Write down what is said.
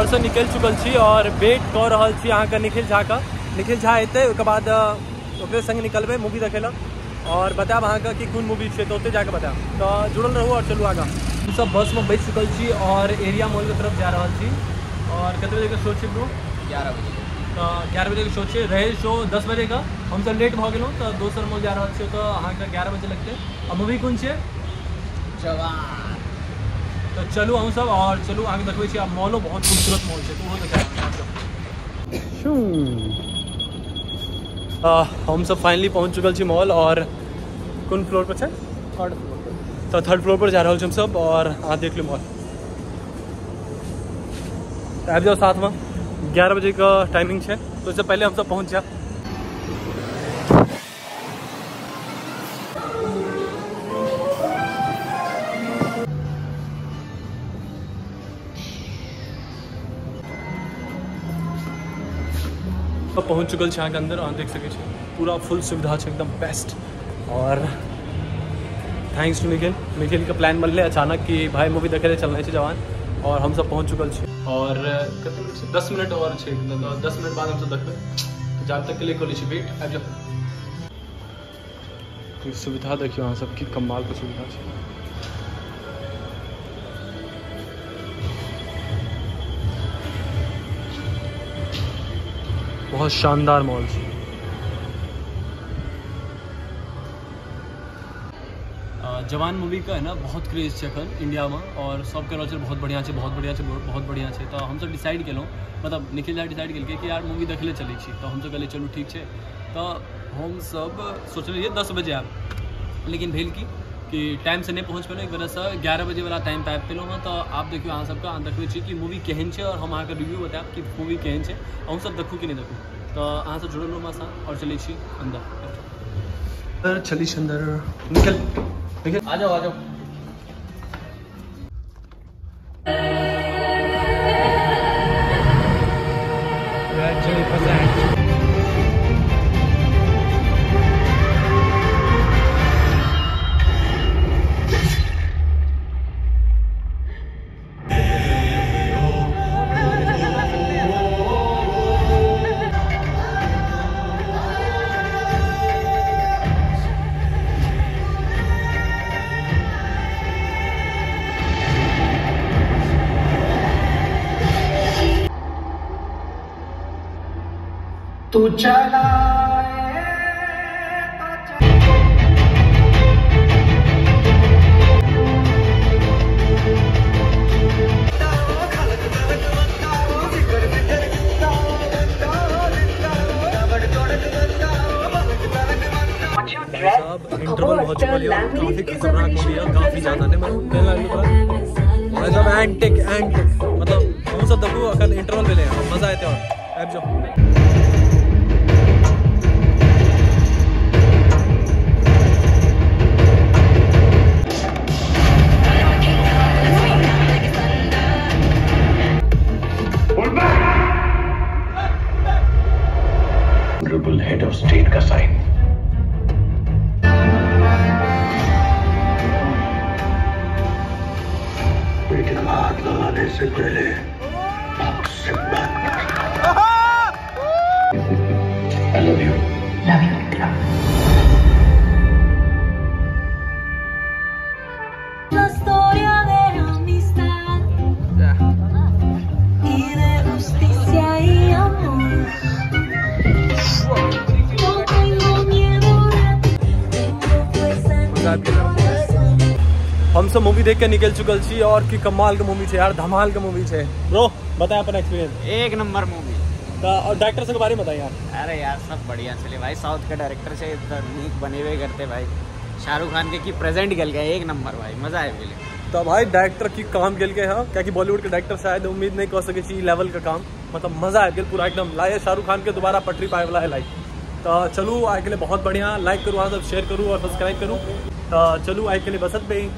से निकल चुकल छी और वेट कर रहा छी यहाँ का निखिल झा का। निखिल झा अते उसके बाद ओकरे संग निकलबे मूवी देखे ला और बताब अहाँ का कि कौन मूवी छे तो ओते जाके बताब। तो जुड़ल रहू और चलू आगा। हम सब बस में बैठ चुकल छी और एरिया मॉल की तरफ जा रहा छी। और कितने बजे का शो छे ब्रो? 11 बजे। तो 11 बजे का शो छे, रहे शो 10 बजे का। हम सब लेट भ गेलौं तो दोसर मॉल जा रहा छे तो अहाँ का 11 बजे लगते। और मूवी कौन छे? जवान। तो चलू हम सब और चलू आगे देखबै छी। मॉलो बहुत खूबसूरत मॉल है तो वो देखाएं। हम सब फाइनली पहुंच चुकल छी मॉल और कौन फ्लोर पर है? 3rd फ्लोर पर। तो 3rd फ्लोर पर जा रहा हम सब और अहाँ देख लो मॉल। तो आबि जाओ साथ में। 11 बजे का टाइमिंग है तो इससे पहले हम सब पहुँच जाए। तो पहुँच चुकल यहाँ के अंदर देख सके पूरा फुल सुविधा है एकदम बेस्ट। और थैंक्स टू निखिल का प्लान बनले अचानक कि भाई मूवी देखे चलना है जवान। और हम सब पहुँच चुकल और 10 मिनट और 10 मिनट बाद हम सब देखते तो जब तक के लिए खोली वेट आ जाओ। सुविधा देखियो यहाँ सबकी कमाल की सुविधा है। बहुत शानदार मॉल है। जवान मूवी का है ना बहुत क्रेज है अखन इंडिया में और सब कह बहुत बढ़िया है बहुत बढ़िया है बहुत बढ़िया है। तो हम सब डिसाइड केलौं मतलब निखिल झा डिसाइड केलकै कि यार मूवी देखे ले चलै छी। तो हम सब कहलिए चलू ठीक है। तो हम सब सोचलिए 10 बजे आब लेकिन भेल कि टाइम से नहीं पहुँच पेलहुँ। एक वजह से 11 बजे वाला टाइम पे आबि पेलहुँ। तो आप देखियो अहाँ सबके अहाँ देखबै छी कि मूवी केहन है और हम अहाँ के रिव्यू बताएब कि मूवी केहन है। हम सब देखू कि नहीं देखू। तो अहाँ सब जुड़ल रहू साथ और चलै छी अंदर। चली अंदर निकल आ जाओ आ जाओ। तू चला इंटरवल हो चुका है। काफी खतरनाक मूवी है काफी ज्यादा एंटिक मतलब हम सब देखो अगर इंटरवल मिले मजा आते और ऐप जाओ। हेड ऑफ स्टेट का साइन। बेटे का हाथ लगाने से पहले मुझसे बात कर। I love you. Love you, Indra. La storia de amistad y de justicia y amor. हम सब मूवी देख के निकल चुकल छी और की कमाल का मूवी है यार, धमाल का मूवी है। ब्रो बताएं अपना एक्सपीरियंस। एक नंबर मूवी। तो और डायरेक्टर से के बारे में बताइए यार। अरे यार सब बढ़िया चले भाई, साउथ के डायरेक्टर से नीक बने हुए करते भाई। शाहरुख खान के की प्रेजेंट गल गया एक नंबर भाई, मजा आया मिले। तो भाई डायरेक्टर की काम गल गए हाँ, क्या कि बॉलीवुड के डायरेक्टर शायद उम्मीद नहीं कर सके छी लेवल का काम, मतलब मजा आ गया पूरा एकदम। लाए शाहरुख खान के दोबारा पटरी पाए वाला है लाइक। तो चलू आज के लिए बहुत बढ़िया, लाइक करूँ, वहाँ सब शेयर करूँ और सब्सक्राइब करूँ। तो चलू आज के लिए बसत पे ही।